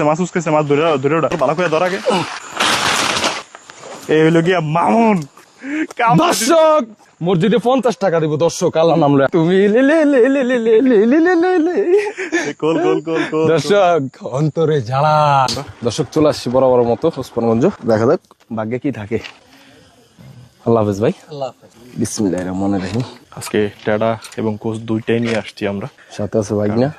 মাছ ধরে ওটা ভালো করে ধর আগে। এই হইলো গিয়া মামুন। দর্শক মসজিদে 50 টাকা দিব দর্শক, আল্লাহ নাম লয়া তুমি দর্শক অন্তরে জ্বালা। দর্শক চলে আসছি বরাবর মতো ওসমানগঞ্জ, দেখা যাক ভাগ্যে কি থাকে। আল্লাহ হাফেজ ভাই। বিসমিল্লাহির রহমানির রহিম। আজকে টেডা এবং কোচ দুইটাই নিয়ে আসছি আমরা, সাথে আছে ভাগনা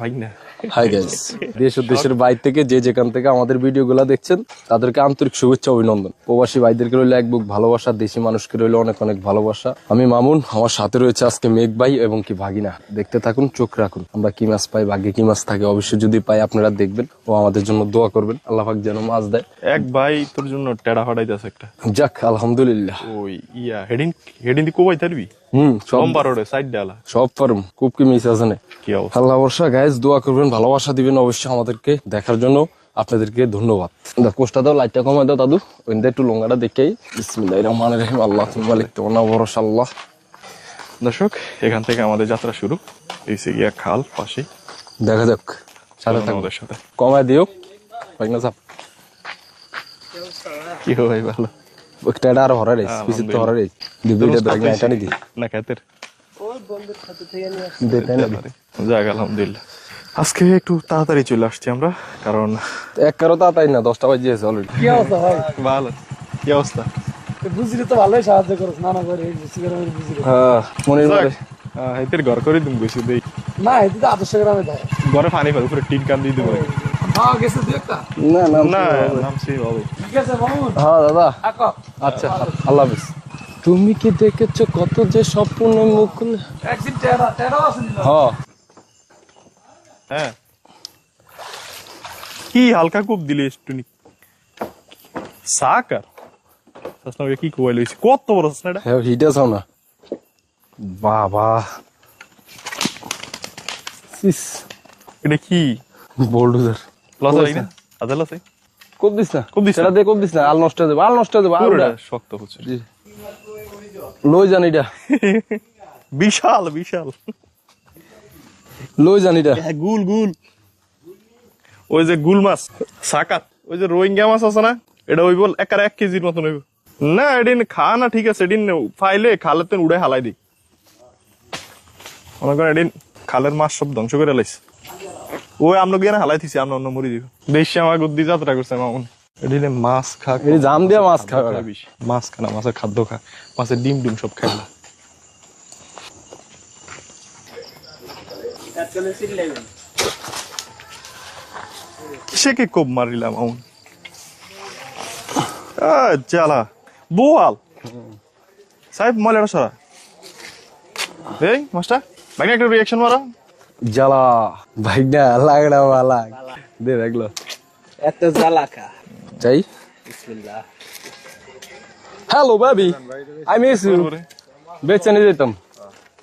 ভাগনা। হাই গাইস, দেশ ও দেশের বাইরে থেকে যে যেখান থেকে আমাদের ভিডিও গুলা দেখছেন তাদেরকে আন্তরিক শুভেচ্ছা অভিনন্দন। প্রবাসী ভাইদেরকে রইলো এক বুক ভালোবাসা, দেশি মানুষকে রইলো অনেক অনেক ভালোবাসা। আমি মামুন, আমার সাথে রয়েছে আজকে মেঘ ভাই এবং কি ভাগিনা। দেখতে থাকুন, চোখ রাখুন, আমরা কি মাছ পাই, ভাগ্যে কি মাছ থাকে। অবশ্যই যদি পাই আপনারা দেখবেন ও আমাদের জন্য দোয়া করবেন, আল্লাহ পাক যেন মাছ দেয়। এক ভাই তোর জন্য টেডা হটাইতেছে একটা। যাক আলহামদুলিল্লাহ। ওই হেডিন দি কোবাই থাকবি। সব পারুম, খুব কি মিস আছে না। কি অবস্থা? আল্লাহ বর্ষা গাইজ, দোয়া করবেন, ভালোবাসা দিবেন অবশ্যই আমাদেরকে দেখার জন্য। আপনাদেরকে ধন্যবাদ। কোষ্টা দাও, লাইটটা কমাই দাও দাদু, ওইটা একটু লঙ্গাটা দেখেই। বিসমিল্লাহির রহমানির রহিম। আল্লাহ মালিক তোমার ভরসা আল্লাহ। দর্শক এখান থেকে আমাদের যাত্রা শুরু, এই গিয়া খাল পাশে। দেখা যাক, সাথে থাকো, আমাদের সাথে কমাই দিও ভাগনা সাপ। কি হয় ভাই? ভালো একটা আর হরার রেস পিছে তো হরার রেস দুইটা ব্যাগ না টানি দি না খাতের ওই বন্ধুর খাতে থেকে নিয়ে আসি। দেতে না যাক আলহামদুলিল্লাহ। আজকে একটু তাড়াতাড়ি চলে আসছি আমরা, কারণ এক কারো তাই না 10টা বাজে অলরেডি। কি অবস্থা ভাই? ভালো। কি অবস্থা? বুঝলি তো ভালোই সাহায্য করছ, না না করে বুঝি বুঝলি। হ্যাঁ মনির ভাই, হেতের ঘর করে তুমি বেশি দেই না এটি তো আদর্শ গ্রামে দেয়। ঘরে পানি ফেলে উপরে টিন কান দিয়ে দেবো। হ্যাঁ গেছে দুই একটা। না না না নামছি হবে। ঠিক আছে মামুন। হ্যাঁ দাদা, আকা আচ্ছা আল্লাহ হাফেজ। তুমি কি দেখেছো কত যে স্বপ্ন মুকুল। একদিন টেরা আছে না? হ্যাঁ হ্যাঁ কি হালকা কূপ দিলে একটুনি সাকার সসনা কি কোয়াই লইছি, কত বড় সসনাটা। হ্যাঁ হিটা চাও না বাবা। সিস এটা কি বোল্ডোজার লসা লাগি না? আদা লসা কোপ দিস না, কোপ দিস না? সেটা দিয়ে কোপ দিস না, আল নষ্ট হয়ে যাবে, আল নষ্ট হয়ে যাবে। পুরোটা শক্ত হচ্ছে। লই জানি এটা বিশাল বিশাল লই জানি এটা গুল গুল। ওই যে গুল মাছ সাকাত, ওই যে রোহিঙ্গা মাছ আছে না, এটা ওই বল একার 1 কেজির মতন হইব না। এদিন খা না, ঠিক আছে, এদিন ফাইলে খালের উড়ে হালাই দিই। মনে করেন এদিন খালের মাছ সব ধ্বংস করে লাইছে। ওই আমরা গিয়ে হালাই দিছি, আমরা অন্য মরি দিব। দেশে আমার গুদ্দি যাত্রা করছে মামুন। এদিনে মাছ খা, জাম দিয়া মাছ খা, মাছ খা না, মাছের খাদ্য খা, মাছের ডিম ডিম সব খাই না। সে কে কোপ মারিলাম মামুন। জ্বালা বোয়াল সাহেব মলের সরা। এই মাস্টার ভাই একটা রিয়াকশন মারা। জ্বালা ভাইগনা লাগড়া বালা দে দেখলো এত জ্বালাকা চাই। বিসমিল্লাহ। Hello baby, I miss you. বেচে নিয়ে যেতাম,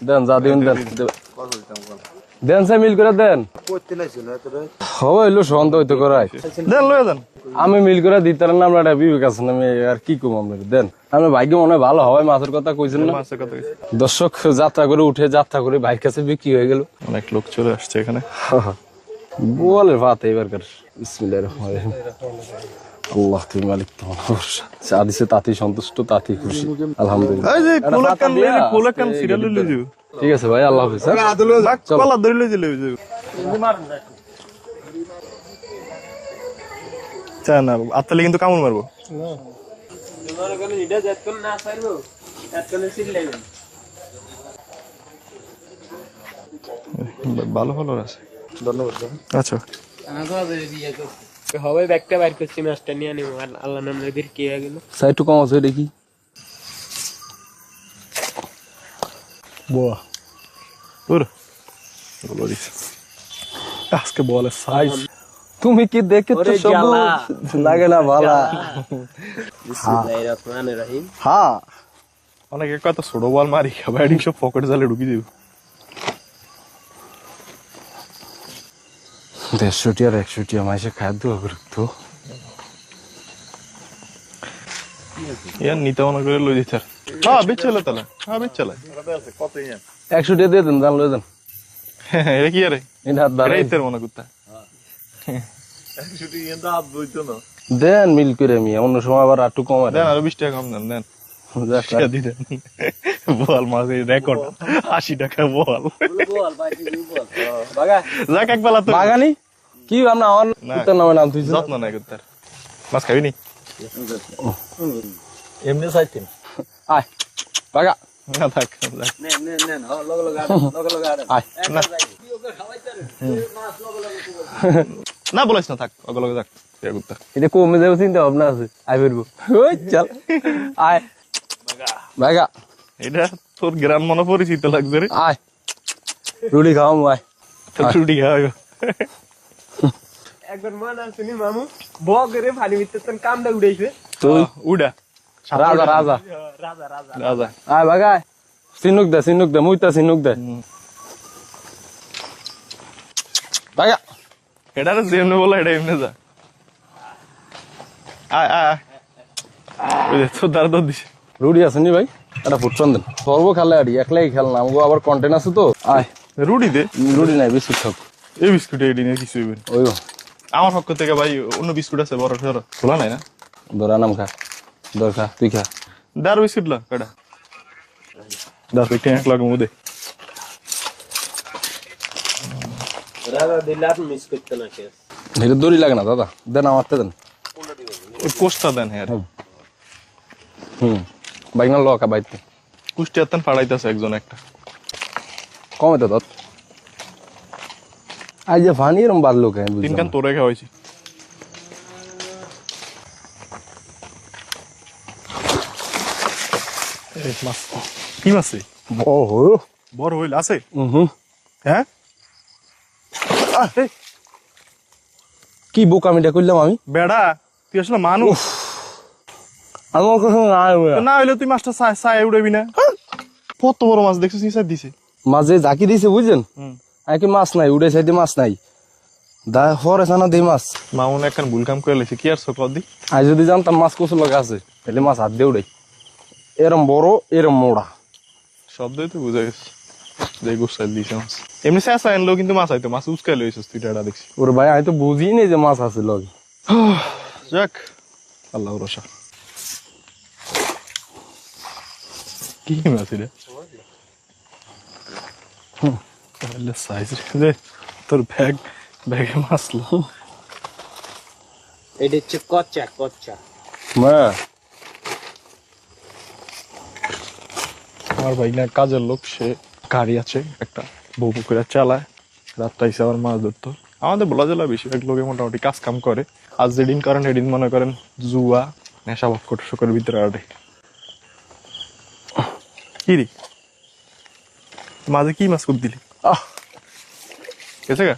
দেন যা দিন দেন দেন, সে মিল করে দেন। হবে এলো সন্দেহ হইতে করাই দেন লয়ে দেন। আমি মিল করে দিতার নাম একটা বিবেক আছে না, আমি আর কি কম আপনার দেন। আমার ভাগ্য মনে হয় ভালো হয়, মাছের কথা কইছেন না। মাছের কথা দর্শক যাত্রা করে উঠে যাত্রা করে ভাইয়ের কাছে বিক্রি হয়ে গেল। অনেক লোক চলে আসছে এখানে। বলের ভাত এবারকার। বিসমিল্লাহির রহমানির রহিম। আল্লাহ তুমি মালিক তোমার ভরসা। যা দিছে তাতেই সন্তুষ্ট, তাতেই খুশি আলহামদুলিল্লাহ। এই যে কোলাকান সিরিয়াল লই যাও। ঠিক আছে ভাই, আল্লাহ হাফেজ। কলা ধরে লই যাও। চা না আত্তালে কিন্তু কামড় মারবো। তোমার কোন ইডা জাত কোন না পারবো, এত কোন সিল লাগবে। ভালো ভালো আছে, ধন্যবাদ। আচ্ছা হবে ব্যাগটা বাইর করছি, মাছটা নিয়ে নিব। আল্লাহ নাম নদীর কি হয়ে গেল। সাইটু কম আছে দেখি। বাহ ওর বলিস আজকে বলে সাইজ। তুমি কি দেখেছো সব লাগে না ভালো। বিসমিল্লাহির রহমানির রহিম। হ্যাঁ অনেকে কত ছোট বল মারি খাবার সব পকেট জালে ঢুকি দিব। 150 আর 100 মাইসে খাদ্য তো ইয়ার নিতে মনে করে লই দিতে। হ্যাঁ বেচলে তাহলে, হ্যাঁ বেচলে কত ইয়ার 100 দিয়ে দেন, জান লই দেন। এটা কি আরে ইন হাত বাড়াই রাইতের মনে করতে শুধু কিন্তু হাত বইতো না দেন মিল করে মিয়া, অন্য সময় আবার একটু কমায় দেন দেন। আরো 20 টাকা কম দেন দেন যাক, টাকা দিয়ে দেন বল মাঝে রেকর্ড 80 টাকা বল বল ভাই তুই বল বাগা যাক এক বেলা তো বাগানি কি আমরা আমার কুত্তার নামে নাম তুই যত্ন নাই করতার মাছ খাবি নি এমনি চাইতেন আয় বাগা না থাক যাক। নে নে নে লগ লগ আড়ে আয় না। কি ওকে খাওয়াইতে রে মাছ লগ লগ না বলিস না থাক অগলগে যাক ইয়া করতার এটা কমে যাবে চিন্তা ভাবনা আছে, আয় ফিরবো ওই চল আয় বাগা এটা তোর গ্রাম মনে পরিচিত লাগছে রে আয় রুটি খাওয়াম আয় তোর ছুটি খাওয়া একবার মনে আছে নি মামু বগরে পানি ভিতর কামটা উড়াইছে তুই উড়া রাজা রাজা রাজা রাজা রাজা আয় বাগা আয়। সিনুক দে মুইতা সিনুক দে বাগা এটা যেমনে বলা এটা এমনি যা আয় আয় আয়। ওই যে তোর দ্বারা তো দিছে রুটি আছে নি ভাই এটা ফুটছন দেন সর্ব খেলে আড়ি একলাই খেল না আমাকে আবার কন্টেন্ট আছে তো আয় রুটি দে রুটি নাই বিস্কুট খাও এই বিস্কুট এডি নিয়ে কিছু হইবে না। ওই আমার পক্ষ থেকে ভাই অন্য বিস্কুট আছে বড় সড়ো খোলা নাই না ধরা নাম খা ধর খা তুই খা দার বিস্কুট লা কটা দাস একটু এক লাগে মুদে রাজা দিলাত মিস করতে না কেস এটা দড়ি লাগে না দাদা দেন আমারতে দেন ওই কোষ্টা দেন হ্যাঁ বাইক লকা বাইতে কুষ্টিয়ার পাড়াইতেছে একজন একটা কমে তো দত আজ যে ফানি এরম বাদলো কেন তিন বুঝলাম কান তোরে খাওয়াইছি এই মাছ কি মাছ রে? ওহো বড় হইল আছে হুম হ্যাঁ আহ, এই, কি বোকামিটা করলাম আমি বেড়া তুই আসলে মানুষ আমার কথা না তো না হইলে তুই মাছটা চায় উড়াবি না কত বড় মাছ দেখছিস নিচে দিছে মাঝে জাকি দিছে বুঝছেন হুম। আগে মাছ নাই উড়ে সাইডে মাছ নাই দা হরে সানা দেই মাছ মামুন একখান ভুল কাম করে লেছে কি আর সকল দি আজ যদি জানতাম মাছ কচু লগা আছে তাহলে মাছ হাত দিয়ে উড়াই এরম বড় এরম মোড়া শব্দই তো বুঝা গেছে যে গোসাইল দিছে মাছ এমনি শেষা আনলেও কিন্তু মাছ আইতো মাছ উস্কাই লইছিস তুই টাটা দেখছি ওর ভাই আমি তো বুঝি নেই যে মাছ আছে লগে যাক আল্লাহ রসা কি মাছ রে তাহলে সাইজ রে তোর ব্যাগে মাছ লো এটা হচ্ছে কচ্চা কচ্চা মা আমার ভাই না কাজের লোক সে গাড়ি আছে একটা বউ পুকুরে চালায় রাতটা এসে আবার মাছ ধরতো আমাদের বলা জেলা বেশিরভাগ লোকে মোটামুটি কাজ কাম করে আজ যেদিন করেন সেদিন মনে করেন জুয়া নেশা ভাব করে ভিতরে আড়ে কি রে মাঝে কি মাছ করে দিলি আহ গেছে গা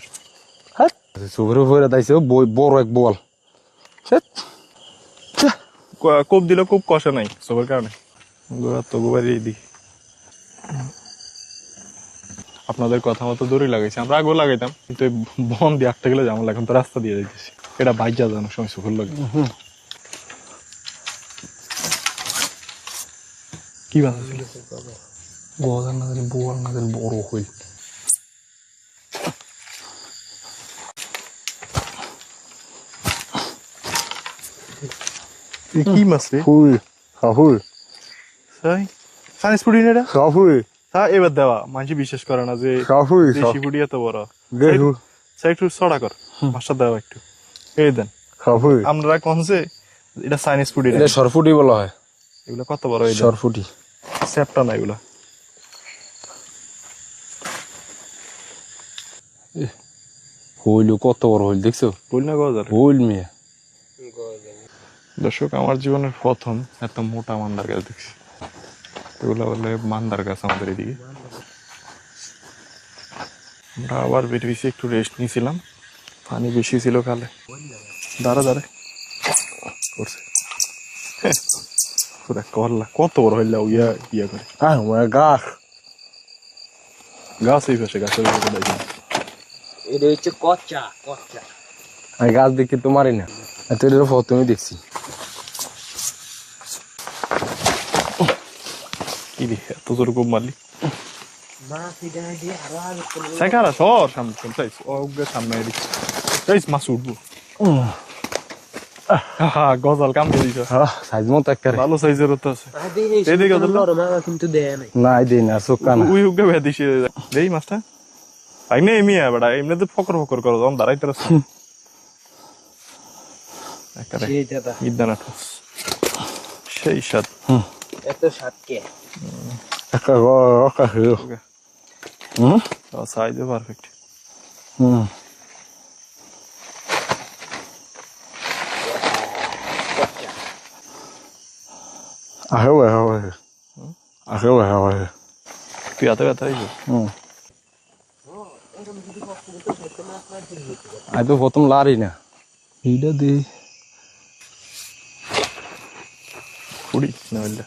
হ্যাঁ সুবরে ফেরা দাইছে বড় এক বল শেট কোপ দিল খুব কষা নাই সবার কারণে গোড়া তো গোবারই দিই আপনাদের কথা মতো দড়ি লাগাইছি আমরা আগেও লাগাইতাম কিন্তু এই বন দিয়ে আটটা গেলে যেমন এখন তো রাস্তা দিয়ে যাইতেছি এটা বাইক যা জানো সময় সুখর লাগে কি বাধা ছিল গজার না দিলে বোয়াল না দিলে বড় হইল কি মাছ রে হুই হাহুই তাই সাইন্স ফুডি না এটা হাহুই তা এবার দেওয়া মানুষ বিশ্বাস করে না যে হাহুই দেশি ফুডি এত বড় দেহু স্যার একটু সরা কর ভাষা দেওয়া একটু এই দেন হাহুই আমরা কনছে এটা চাইনিজ ফুডি এটা সরফুটি বলা হয় এগুলো কত বড় এই সরফুটি স্যাপটা না এগুলা হইল কত বড় হইল দেখছো বল না গজার হইল মেয়ে দর্শক আমার জীবনের প্রথম এত মোটা মান্দার গাছ দেখছি এগুলো বলে মান্দার গাছ আমাদের এদিকে আমরা আবার বেরিয়েছি একটু রেস্ট নিয়েছিলাম পানি বেশি ছিল কালে দাঁড়া করছে পুরা করলা কত বড় হইলা ইয়া করে হ্যাঁ আমার গাছ গাছ এই পাশে গাছের উপরে দেখি এটা হচ্ছে কচ্চা কচ্চা আমি গাছ দেখে তো মারি না এত এটার প্রথমে দেখছি কি রে এত জোর খুব মারলি মাছ এটা দিয়ে আরো আগে সাইকারা সর সামনে চলতেছ ও সামনে এদিকে এই মাছ উঠবো গজাল কাম দিয়ে দিছ সাইজ মতো একটা ভালো সাইজের তো আছে এদিকে কিন্তু দেয় নাই না দেই না চোখা না উই উগে ভেয়া দিছে দেই মাছটা আই না এমিয়া বেড়া এমনি তো ফকর ফকর করো যখন দাঁড়াইতে রাস্তা ইদানা ঠোস সেই সাত এত সাতকে একটা রকা হলো সাইজে পারফেক্ট তুই এত ব্যথা হয়েছে আমি তো প্রথম লারি না এইটা দি কুড়ি না বললে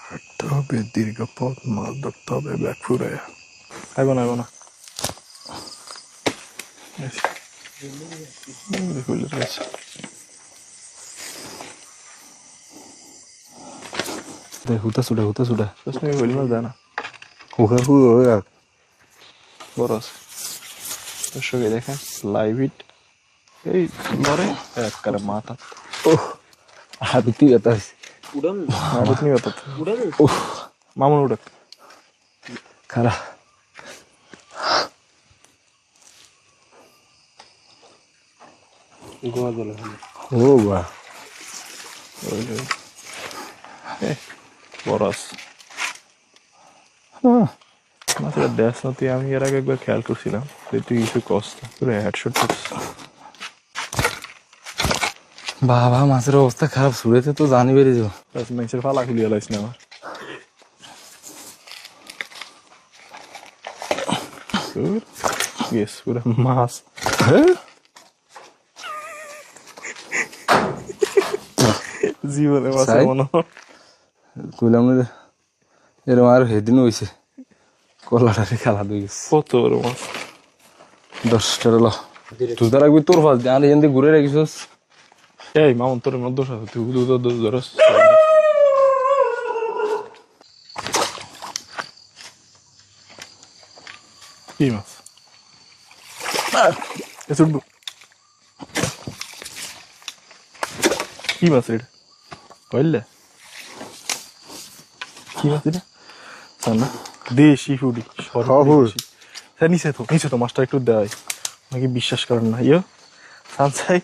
হাঁটতে হবে দীর্ঘ পথ মাছ ধরতে হবে ব্যাগ ফুরে আইব না হুতা সুডা হইল মাছ দেয় না হুকা হুয়া বড় আছে দর্শকে দেখেন লাইভ ইট এই লড়ে একবারে মাথা আমি তুই এটা উড়ান মাথা নিয়ে ব্যথা উড়ান মামুন উঠে খারা গোয়া বলে ও বা বড় আছে মাছের দেশ না তুই আমি এর আগে একবার খেয়াল করছিলাম যে তুই কিছু কষ্ট পুরো হেডশট বাবা মাছের অবস্থা খারাপ সুরেতে তো জানি বেরিয়ে যাবো মাছের ফালা খুলিয়ে লাইস না আমার পুরো মাছ জীবনে মাছ মনে কইলাম না এরকম আর সেদিন হয়েছে কলাটারে খেলা দিয়ে গেছে কত বড় মাছ 10টা ল তুই তো রাখবি তোর ফাঁস দিয়ে আর এখান থেকে ঘুরে রাখিস এই মামুন তোর মধ্যে আছে তুই ধরস কি মাছ ছুটবো কি মাছ এটা বুঝলে কি মাছ এটা না দেশি ফুডি নিচে তো মাছটা একটু দেয় নাকি বিশ্বাস করেন না ইয়ো সানসাই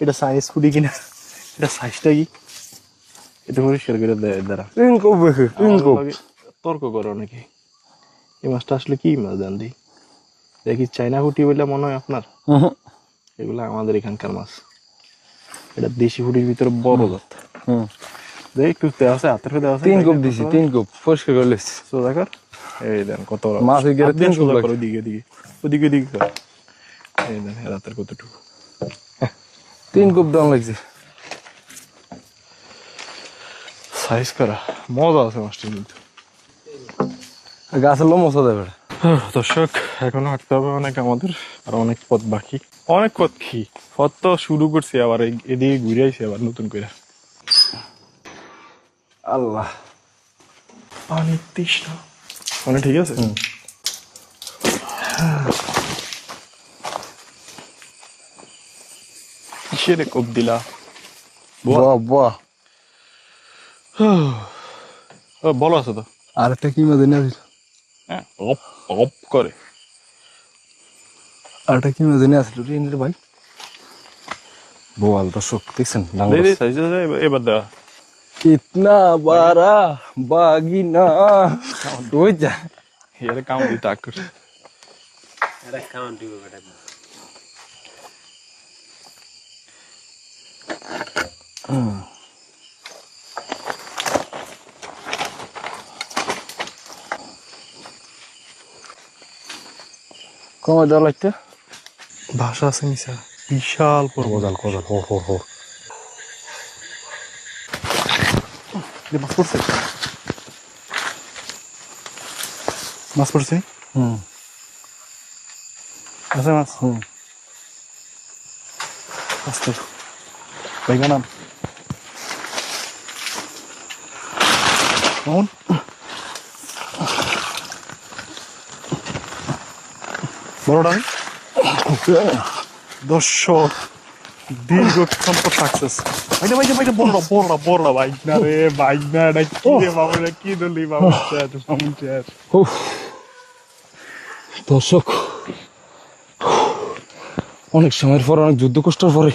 এটা সাইন্স ফুডি কিনা এটা সাইজটা কি এটা পরিষ্কার করে দেয় দ্বারা তর্ক করো নাকি এই মাছটা আসলে কি মাছ দেন দি দেখি চাইনা ফুটি বলে মনে হয় আপনার এগুলো আমাদের এখানকার মাছ এটা দেশি ফুটির ভিতরে বড় জাত দেখ একটু দেওয়া আছে হাতের দেওয়া আছে 3 কোপ দিছি 3 কোপ পরিষ্কার করে লেছি সোজা কর এই দেন কত মাছ গেলে 3 কোপ করে ওদিকে কর এই দেন রাতের কতটুকু 3 কোপ দাম লাগছে সাইজ করা মজা আছে মাছটার কিন্তু গাছের লোম মশা দেবে দর্শক এখনো হাঁটতে হবে অনেক আমাদের আর অনেক পথ বাকি অনেক পথ কি পথ তো শুরু করছি আবার এদিকে ঘুরে আইছি আবার নতুন করে আল্লাহ পানি তৃষ্ণা মানে ঠিক আছে কিসের কোপ দিলা বাহ বলো আছে তো আর একটা কি মাছ এনে আসিল হ্যাঁ অপ অপ করে আর একটা কি মাছ এনে আসিল রে ভাই বোয়াল দর্শক দেখছেন এবার দেওয়া কিতনা বারা বাগিনা ওই যা এর কাম দিতে আকুর এটা কাউন্ট দিব বেটা কমে দেওয়া লাগতে ভাষা আছে নিচা বিশাল কদাল হো মাছ পড়ছে মাছ পড়ছে আছে মাছ আস্তে ভাইগা নাম মামুন বড়টা আমি দর্শক দীর্ঘক্ষণ পর সাকসেস ভাইটা ভাইটা ভাইটা বড়টা বড়টা বড়টা ভাই না রে ভাই না এটা কি রে মামুন কি ধরলি মামুন শেষ উফ, দর্শক অনেক সময়ের পর অনেক যুদ্ধ কষ্টের পরে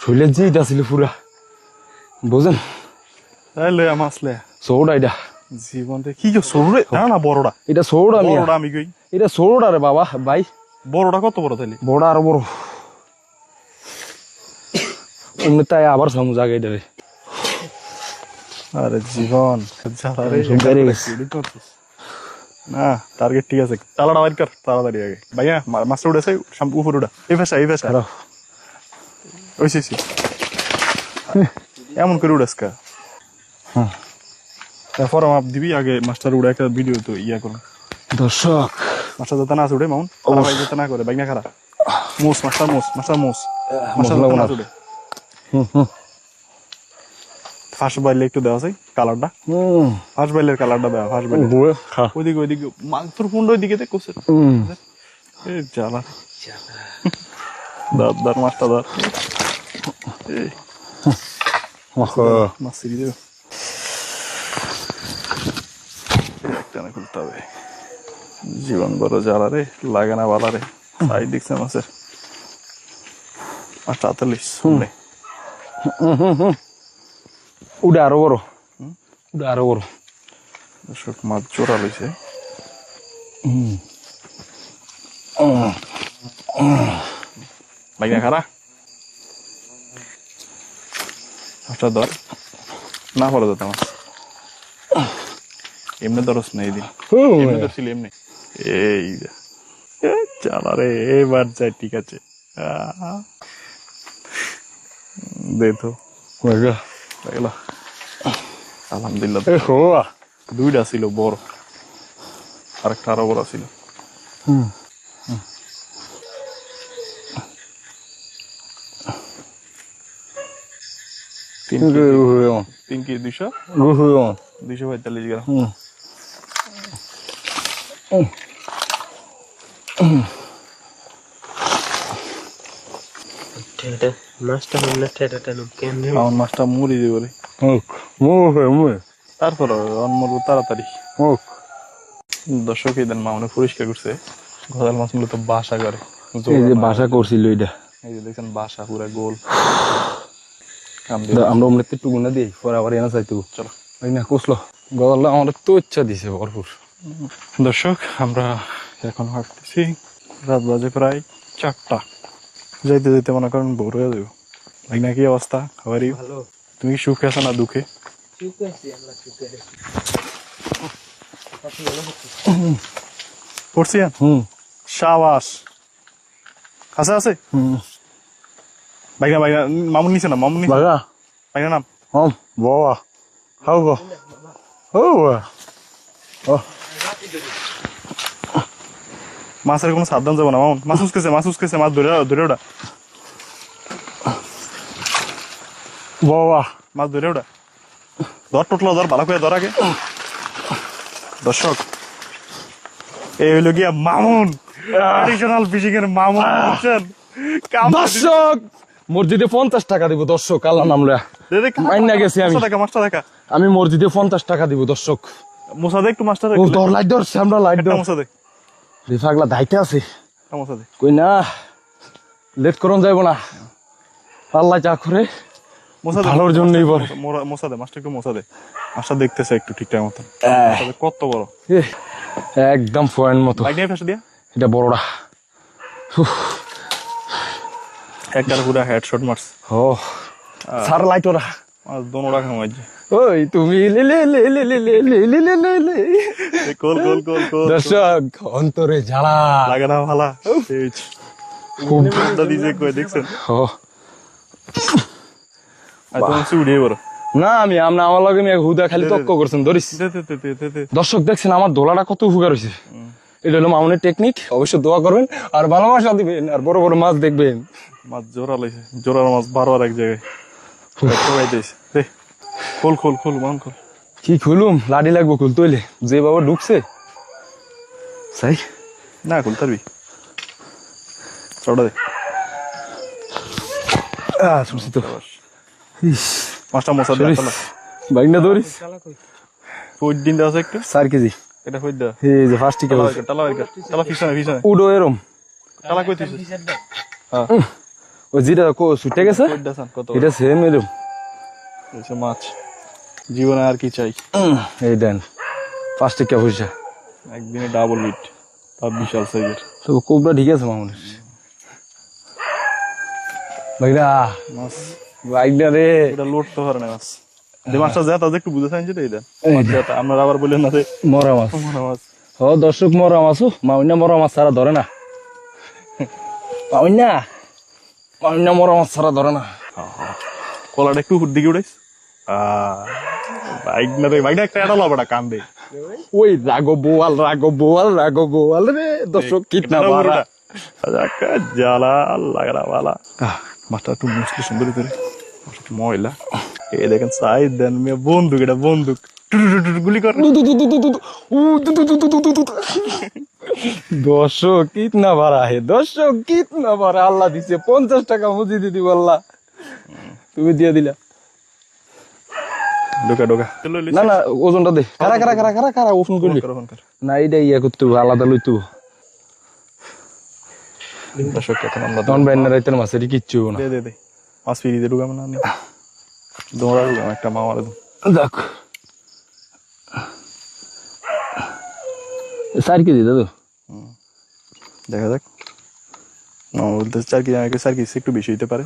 শরীরের যে এটা ছিল পুরা বুঝেন তাইলে মাসলে সৌড়া এটা জীবনটা কি কেউ সরু রে না না বড়টা এটা সৌড়া আমি বড়টা আমি কই এটা সৌড়া রে বাবা ভাই বড়টা কত বড় তাইলে বড় আরো বড় অমনি তাই আবার সামু জায়গা এটা রে আরে জীবন জ্বালা রে বেড়ে গেছে। না টার্গেট ঠিক আছে তালাটা বাইর কর তাড়াতাড়ি আগে ভাইয়া মাছটা উঠেছে উপর উঠা এই ফেসা খারাপ ওইসি এমন করে উড়াস কা হ্যাঁ। তারপর মাপ দিবি আগে মাস্টার উড়ে একটা ভিডিও তো ইয়া করুন দর্শক মাস্টার যাতে না উঠে মাউন ভাই যাতে না করে বাইক না খারাপ মোস মাস্টার মাস্টার মশলা না না উঠে ফার্স্ট বাইলে একটু দেওয়া যায় কালারটা ফার্স্ট বাইলের কালারটা দেওয়া ফার্স্ট বাইলে ওইদিকে তোর কোন ওইদিকে দেখ কোসে এ জ্বালা দার মাছটা দার মাছ সিরি দেবে একটা না খুলতে হবে জীবন বড় জ্বালা রে লাগে না বালা রে সাইড দেখছে মাছের মাছটা আতালিস শুনলে উডে আরো বড় উডে আরো বড় দর্শক মাছ জোড়া লইছে বাইনা খারা মাছটা ধর না পড়া যেত মাছ এমনি ধরস না এই দিন এমনি ধরছিল এমনি এই চালা রে এবার যাই ঠিক আছে দে তো গেল আলহামদুলিল্লাহ দুইটা ছিল বড় আরেকটা আরো বড় ছিল তিন কি 245 গ্রাম মাছটা মনে ঠেটাটা কেমনে আমার মাছটা মুড়ি দিব রে তারপর অনমরবো তাড়াতাড়ি দর্শক এই দেন মামনে পরিষ্কার করছে গজাল মাছ মূলত বাসা করে এই যে বাসা করছিল এটা এই যে দেখছেন বাসা পুরা গোল আমরা অমলেতে একটু গুনা দিই পরে আবার এনে চাইতো চলো ওই না কুসলো গজালটা আমাদের তো ইচ্ছা দিছে ভরপুর দর্শক আমরা এখন হাঁটতেছি রাত বাজে প্রায় 4টা যাইতে যাইতে মনে করেন ভোর হয়ে যাবো ভাই না কি অবস্থা খাবারই ভালো তুমি কি সুখে আছো না দুঃখে সুখে আছি আমরা সুখে পড়ছি সাবাস আছে আছে ভাইনা মামুন নিছে না মামুন নিছে বাগা ভাইনা নাম বাবা হাউ গো মাছের কোনো সাবধান যাবো না মামুন মাছ উসকেছে মাছ ধরে ওটা বাবা মাছ ধরে ওটা ধর টোটলা ধর ভালো করে ধর আগে দর্শক এই হইলো গিয়া মামুন ট্রেডিশনাল ফিশিং এর মামুন বুঝছেন দর্শক মসজিদে 50 টাকা দিব দর্শক আল্লাহ নাম লয়া মাইন্না গেছি আমি মাছটা দেখা আমি মসজিদে 50 টাকা দিব দর্শক মোসা দে একটু মাছটা ও তোর লাইট ধরছে আমরা লাইট ধর মোসা দে রিফাগলা দাইতে আছে মোসা দে কই না লেট করন যাইব না আল্লাহ যা করে মোসা দে ভালোর জন্যই বলে মোসা দে মাছটা একটু মোসা দে মাছটা দেখতেছে একটু ঠিকঠাক মতন কত বড় একদম পয়েন্ট মতো বাইক নিয়ে ফেসে দিয়া এটা বড়টা একটা পুরা হেডশট মারছ ও সার লাইট ওরা মাছ দোনোটা খামাইছে ওই তুমি লে লে লে লে লে লে লে লে লে লে লে গোল দর্শক অন্তরে জ্বালা লাগে না ভালা খুব দিছে কই দেখছেন ও আর তুমি উড়িয়ে বড় না আমি আমার লগে আমি হুদা খালি তক্ক করছেন ধরিস দর্শক দেখছেন আমার দোলাটা কত উপকার হয়েছে এটা হলো মামুনের টেকনিক অবশ্যই দোয়া করবেন আর ভালোবাসা দিবেন আর বড় বড় মাছ দেখবেন মাছ জোড়া লাইছে জোড়ার মাছ 12 এক জায়গায় খোল খোল খোল মান খোল। কি খুলুম, লাডি লাগবো খুল তৈলে, যে বাবা ঢুকছে সাই না খুল তারবি চড়া দে। শুনছি তো। ইস, মাছটা মশা সরিস। দেওয়া বাইক না ধরিস। ওই দিন দেওয়া আছে একটু 4 কেজি। এটা কই দেওয়া এই যে ফার্স্ট টিকে টালা টালা পিছনে পিছনে উডো এরম। টালা কই দিছিস? হ্যাঁ ও যেটা ছুটে গেছে কই দেখান কত এটা সেম এরম। এসে মাছ জীবনে আর কি চাই? এই দেন ফার্স্ট টিকে পয়সা। একদিনে ডাবল হিট, তার বিশাল সাইজের তো কোবরা ঠিক আছে মামুনের। ভাইরা মাছ। বাইক না রে। এটা লড়তে পারে না মাছ। যে মাছটা যায় তাদের একটু বুঝে চাইছে এটা এই মাছ যেটা আপনারা আবার বললেন না যে মরা মাছ। মরা মাছ। ও দর্শক মরা মাছও মাউন্না মরা মাছ ছাড়া ধরে না। মাউন্না মরা মাছ ছাড়া ধরে না। কলাটা একটু উপর দিকে উঠাইস। বাইক না রে, বাইকটা একটা এটা লবটা কান্দে। ওই রাগো বোয়াল রে দর্শক কিতনা বাড়া। জ্বালা লাগা বালা। মাছটা একটু মুসলি সুন্দর করে ময়লা। এই দেখেন সাইড দেন মেয়ে বন্দুক, এটা বন্দুক গুলি করে। দর্শক কিতনা বাড়া হে, দর্শক কিতনা বাড়া। আল্লাহ দিছে 50 টাকা মুজি দিদি বললা, তুমি দিয়ে দিলা। ঢোকা ঢোকা না না ওজনটা দে। কারা ওপেন করলি না, এইটা ইয়া করতে হবে, আলাদা লইতে হবে। দর্শক এখন আমরা তখন বাইনা রাইতের মাছ এটি কিচ্ছু হবে না। দে দে দে মাছ ফিরিয়ে ঢুকাম না দৌড়া ঢুকাম একটা মামার দেখ 4 কেজি দাদু। দেখা যাক। মামা বলতে 4 কেজি, আমাকে 4 কেজি একটু বেশি হইতে পারে।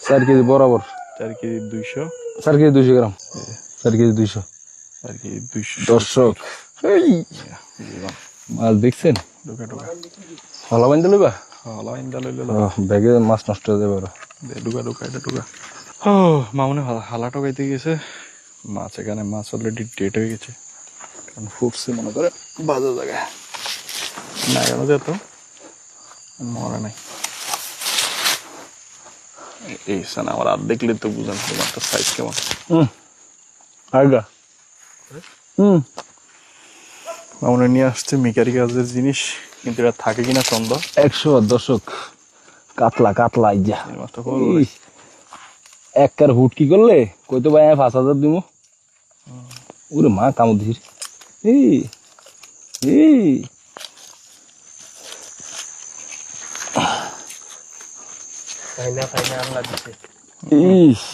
4 কেজি বরাবর। 4 কেজি 200, 4 কেজি 200 গ্রাম। 4 কেজি 200। 4 কেজি 200। দর্শক এই মাছ দেখছেন? ঢোকা ঢোকা হলা বাইন্দা লইবা? লাইন দা লইলে ব্যাগে মাছ নষ্ট হয়ে যাবে। ঢুকা ঢুকা এটা ঢুকা। ও মামনে হালা টোকাইতে গেছে মাছ, এখানে মাছ অলরেডি ডেট হয়ে গেছে, কারণ ফুটছে মনে করে বাজে জায়গায় না কেন যেত মরে নাই। এই সানা আমার আর দেখলে তো বুঝেন তোমারটা সাইজ কেমন। আগা মামনে নিয়ে আসছে মিকারি কাজের জিনিস, কিন্তু এটা থাকে কিনা সন্দেহ। 100 দর্শক কাতলা আইজা এই মাছটা এক কার হুট কি করলে কইতো ভাই 5000 দিব। ওরে মা কামড় দিছিস।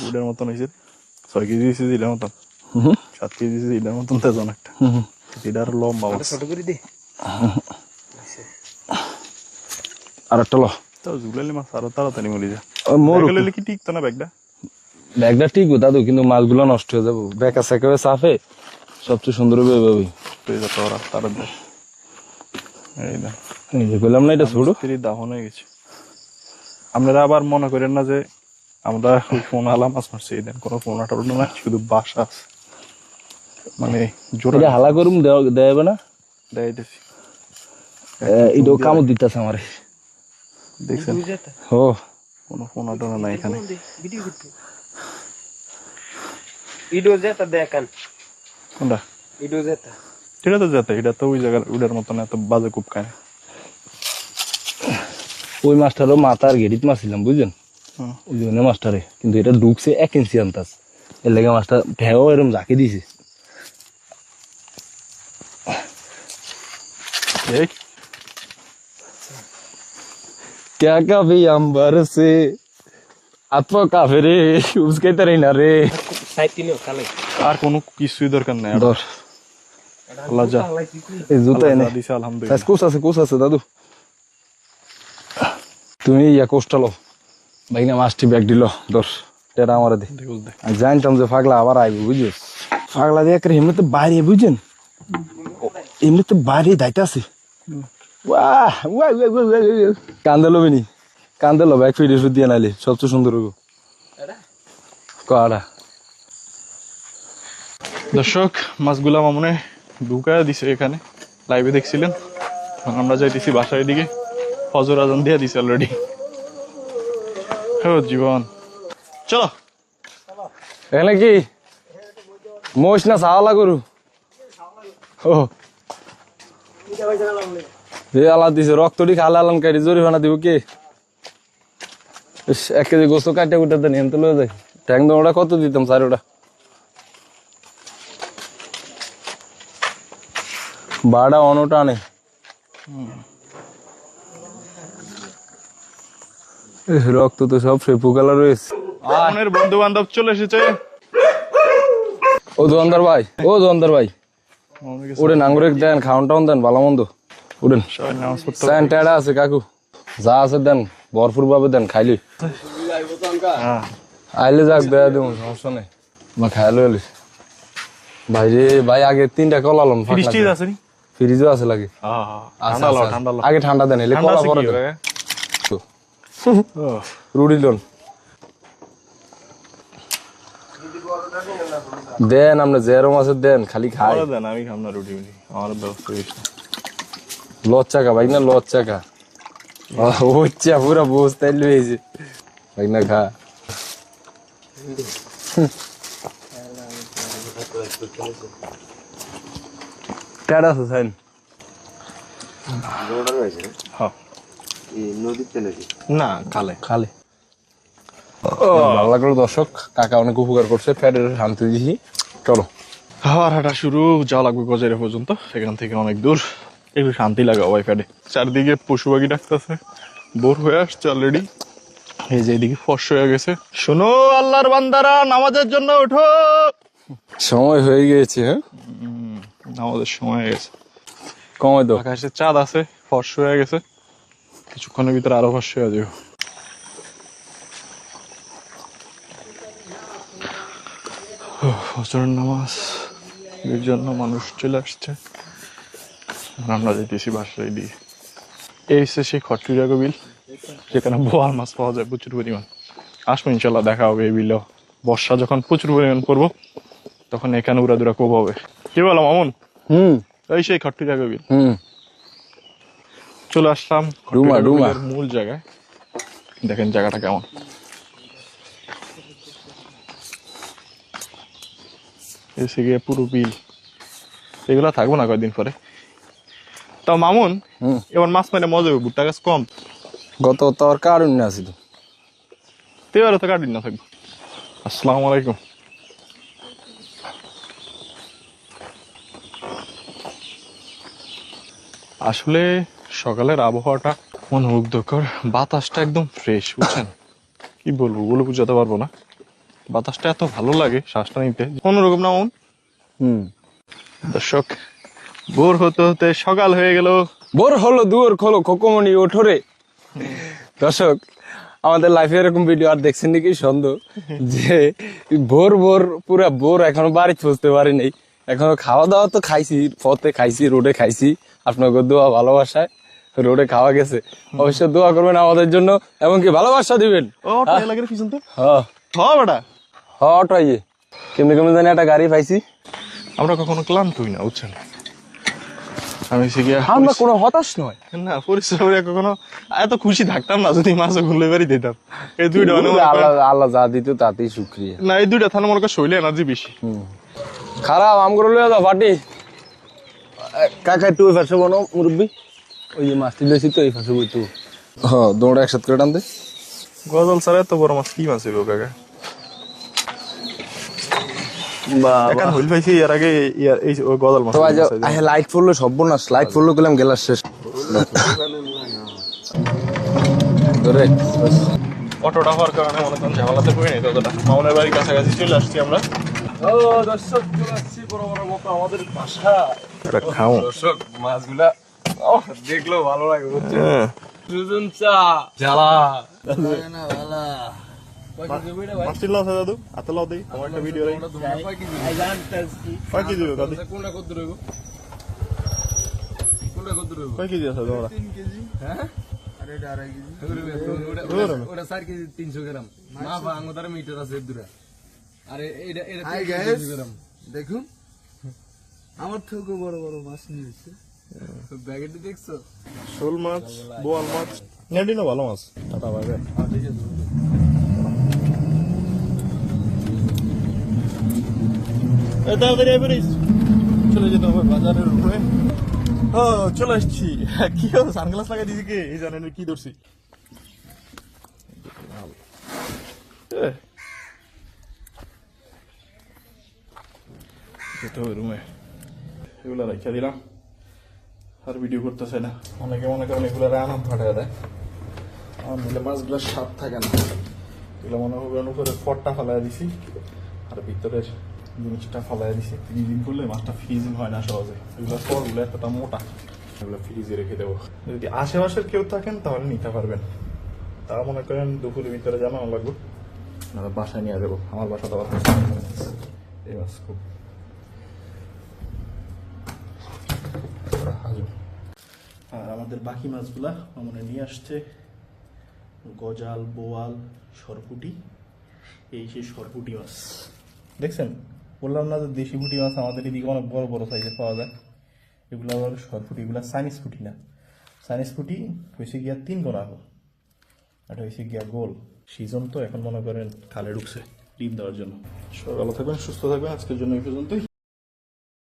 উডের মতন হয়েছে। 6 কেজি দিয়েছে এটার মতন, 7 কেজি দিয়েছে এটার মতন তেজন একটা। এটা আরো লম্বা মাছ। আর একটা ল তাও ঝুলাইলে মাছ আরো তাড়াতাড়ি মরে যায়। মোর ব্যাগটা কি টিকতো না ব্যাগটা? ব্যাগটা ঠিক দাদু, কিন্তু মাছগুলো নষ্ট হয়ে যাবো। বেকা সেকা সাফে সবচেয়ে সুন্দর হবে এভাবে। তুই যা তোরা তার দেখ এই না এই যে বললাম না এটা ছোট স্ত্রী দাহন হয়ে গেছে। আপনারা আবার মনে করেন না যে আমরা ফোন আলা মাছ মারছি, এই দেন কোনো ফোন আটার না, শুধু বাসা আছে মানে জোরে এটা হালা করুম দেবে না। দেখাইতেছি। এটাও কামড় দিতেছে আমারে, দেখছেন ও কোনো ফোন আটানো নাই এখানে। কোনটা এটা তো যেতে, এটা তো ওই জায়গার উডার মতন এত বাজে কূপ খায়। ওই মাছটারও মাথার গেরিত মারছিলাম বুঝলেন, হুম। ওই জন্য মাছটারে, কিন্তু এটা ঢুকছে 1 ইঞ্চি আন্তাজ। এর লেগে মাছটা ভেও এরম ঝাঁকি দিছে। দেখ क्या कभी अंबर से आत्मा काफे रे उसके तरह ना रे। আর কোনো কিছুই দরকার নাই। ধর আল্লাহ যা এই জুতা এনে আল্লাহ দিছে আলহামদুলিল্লাহ। কোষ আছে দাদু। তুমি ইয়া কোষটা লো ভাইনা মাছটি ব্যাগ দিল ধর, এটা আমার দে। আমি জানতাম যে পাগলা আবার আইবে বুঝছিস। পাগলা দিয়ে করে এমনিতে বাইরে বুঝছেন, এমনিতে বাইরে দায়িত্ব আছে। কান্দে লবি নি, কান্দে লব 1 ফিট দিয়ে নাইলে সবচেয়ে সুন্দর হইব। কাড়া দর্শক মাছগুলা মামনে ঢুকায় দিছে এখানে, লাইভে দেখছিলেন। আমরা যাইতেছি বাসার দিকে, ফজর আজান দিয়ে দিছে অলরেডি। জীবন চলো এখানে কি মোষ না সাওয়ালা গরু? ও এ আলা দিছে, রক্তটি খালে আলাম কাটি জরিমানা দিব কে? 1 কেজি গোস্ত কাটে কুটে দেন, এনতে লয়ে যায়। ট্যাং দোড়া কত দিতাম স্যার ওটা? বাড়া অনটা আনে। রক্ত তো সব সে পুকালা রয়েছে। মামুনের বন্ধু বান্ধব চলে এসেছে। ও দোকানদার ভাই, ও দোকানদার ভাই, উঠেন আঙ্গুরে দেন, খাওয়ান টাউন দেন, ভালো মন্দ উঠেন। সবাই নামাজ পড়তে স্যান টেডা আছে কাকু, যা আছে দেন, ভরপুর ভাবে দেন, খাইলি হ্যাঁ আইলে যাক দেয়া দেবো, সমস্যা নেই। মা খাইলো এলি ভাই রে ভাই, আগে 3টা কলা লন, বৃষ্টি আছে নি? ফ্রিজও আছে লাগে। ঠান্ডা লো, ঠান্ডা লো। আগে ঠান্ডা দেন, এলে ঠান্ডা কলা আছে পরে কি দেন। ভাই? রুডি লোন দেন, আপনি জেরো মাছের দেন, খালি খাই। বলে দেন, আমি খাম না রুটি মুটি, আমার ব্যবস্থা করিস না। লচ্চা ভাই না, লচ্চা খা, হচ্ছে পুরা বসতে লুয়েছে ভাই না, খা। টেডা আছে সাইন হ্যাঁ না খালে খালি। ভালো লাগলো দর্শক, কাকা অনেক উপকার করছে, ফ্যাটের শান্তি দিছি। চলো হাওয়ার হাঁটা শুরু, যাওয়া লাগবে গজারে পর্যন্ত, সেখান থেকে অনেক দূর, একটু শান্তি লাগা ওয়াইফাইডে। চারদিকে পশু পাখি ডাকতেছে, বোর হয়ে আসছে অলরেডি। এই যে এদিকে ফর্স হয়ে গেছে। শোনো আল্লাহর বান্দারা, নামাজের জন্য ওঠো। সময় হয়ে গিয়েছে, হ্যাঁ নামাজের সময় হয়ে গেছে। কমাই দাও। আকাশে চাঁদ আছে, ফর্স হয়ে গেছে, কিছুক্ষণের ভিতরে আরো ফর্স হয়ে যাবে। ফজরের নামাজ এর জন্য মানুষ চলে আসছে, আমরা যেতেছি বাসায় দিয়ে। এই হচ্ছে সেই খট্টুরিয়া বিল, যেখানে বোয়াল মাছ পাওয়া যায় প্রচুর পরিমাণ। আসবো ইনশাল্লাহ, দেখা হবে এই বিলেও। বর্ষা যখন প্রচুর পরিমাণ পড়বো, তখন এখানে উড়াদুরা খুব হবে। কি বলো মামুন? এই সেই খট্টুরিয়া বিল। চলে আসলাম খট্টুরিয়া বিলের মূল জায়গায়। দেখেন জায়গাটা কেমন। এসে গিয়ে পুরো বিল, এগুলা থাকবো না কয়েকদিন পরে। তো মামুন, এবার মাছ মানে মজা হবে, ভুট্টা গাছ কম, গত তো আর কারণ না ছিল, এবারে তো কাটিন না থাকবো। আসসালামু আলাইকুম। আসলে সকালের আবহাওয়াটা মনোমুগ্ধকর, বাতাসটা একদম ফ্রেশ, বুঝছেন? কি বলবো, বলে বুঝাতে পারবো না। বাতাসটা এত ভালো লাগে শ্বাসটা নিতে, অন্যরকম না মন। দর্শক, বোর হতে হতে সকাল হয়ে গেল। বোর হলো দুয়ার খোলো, খোকমনি ওঠরে। দর্শক, আমাদের লাইফে এরকম ভিডিও আর দেখছেন নাকি সন্দেহ, যে ভোর ভোর পুরা ভোর এখনো বাড়ি পৌঁছতে পারি নাই। এখনো খাওয়া দাওয়া তো খাইছি, পথে খাইছি, রোডে খাইছি, আপনাকে দোয়া ভালোবাসায় রোডে খাওয়া গেছে। অবশ্যই দোয়া করবেন আমাদের জন্য, এমনকি ভালোবাসা দিবেন। ও টাই লাগে পিছন তো। হ্যাঁ হ্যাঁ বেটা, হ্যাঁ অটাইয়ে কেমনি কেমনি জানি একটা গাড়ি পাইছি। আমরা কখনো ক্লান্ত হই না, বুঝছেন? আমি আমরা কোনো হতাশ নয় না, পরিশ্রম করে কখনো এত খুশি থাকতাম না যদি মাছ ঘুরলে বাড়ি দিতাম। এই দুইটা আল্লাহ যা দিত তাতেই শুক্রিয়া। না, এই দুইটা থানা মনে কর শৈলে এনার্জি বেশি। খারাপ আম করে লইয়া দাও পাটি। কাকা একটু ওই পাশে বনো মুরব্বী, ওই যে মাছটি লইছি তো এই পাশে বইতো। হ্যাঁ দৌড়া একসাথে করে টান দে। গজল ছাড়া এত বড় মাছ কি মাছ হইব কাকা? হইল পাইছি এর আগে, এই গজল মাছ। লাইট পড়লো সর্বনাশ, লাইট পড়লো গেলাম গেলার শেষ। অটোটা হওয়ার কারণে মনে করেন ঝামেলাতে পড়ে নেই ততটা। মামুনের বাড়ির কাছাকাছি চলে আসছি আমরা। দর্শক চলে আসছি বড় বড় মতো আমাদের বাসা। খাও দর্শক মাছগুলা দেখলেও ভালো লাগে, সুজন চা জ্বালা মাছ চিল্লা আছে দাদু, হাতে লাও দেই আমার একটা ভিডিও রাই। কয় কেজি দাদু? কোনটা কত রইব? কোনটা কত রইব? কয় কেজি আছে তোমরা? 3 কেজি। হ্যাঁ আরে এটা 2.5 কেজি। ওটা 4 কেজি 300 গ্রাম। না ভাঙদার মিটার আছে দূরে। আরে এটা 300 গ্রাম। দেখুন আমার থেকে বড় বড় মাছ নিয়েছে। ব্যাগেটে দেখছো? শোল মাছ, বোয়াল মাছ, নেডি না ভালো মাছ। Tata bye bye. তাড়াতাড়ি আয় পড়িস। চলে যেতে হবে বাজারের উপরে। ও চলে আসছি। কি হবে, সানগ্লাস লাগাই দিছি কে এই জানেন কি ধরছি। যেতে হবে রুমে, এগুলো রেখে দিলাম। আর ভিডিও করতেছে না, অনেকে মনে করেন এগুলো আনাম ফাটায় দেয়। আমার দিলে মাছগুলো স্বাদ থাকে না। এগুলো মনে হবে উপরে ফটটা ফালাই দিছি আর ভিতরের জিনিসটা ফালাই দিছি। ফ্রিজিং করলে মাছটা ফ্রিজিং হয় না সহজে। এগুলো ফলগুলো এতটা মোটা, এগুলো ফ্রিজে রেখে দেবো। যদি আশেপাশের কেউ থাকেন তাহলে নিতে পারবেন। তারা মনে করেন দুপুরের ভিতরে জানানো লাগবে, না বাসায় নিয়ে দেবো। আমার বাসা তো আবার এই মাছ খুব আর আমাদের বাকি মাছগুলা মনে নিয়ে আসছে গজাল, বোয়াল, সরপুটি। এই সেই সরপুটি মাছ দেখছেন, বললাম না যে দেশি পুঁটি মাছ আমাদের এদিকে অনেক বড় বড় সাইজের পাওয়া যায়। এগুলো আবার সরপুটি, এগুলো চাইনিজ পুঁটি না। চাইনিজ পুঁটি হয়েছে গিয়া 3 গোনা, এটা হয়েছে গিয়া গোল। সিজন তো এখন মনে করেন খালে ঢুকছে ডিম দেওয়ার জন্য। সকালে থাকবেন, সুস্থ থাকবেন। আজকের জন্য এই পর্যন্তই।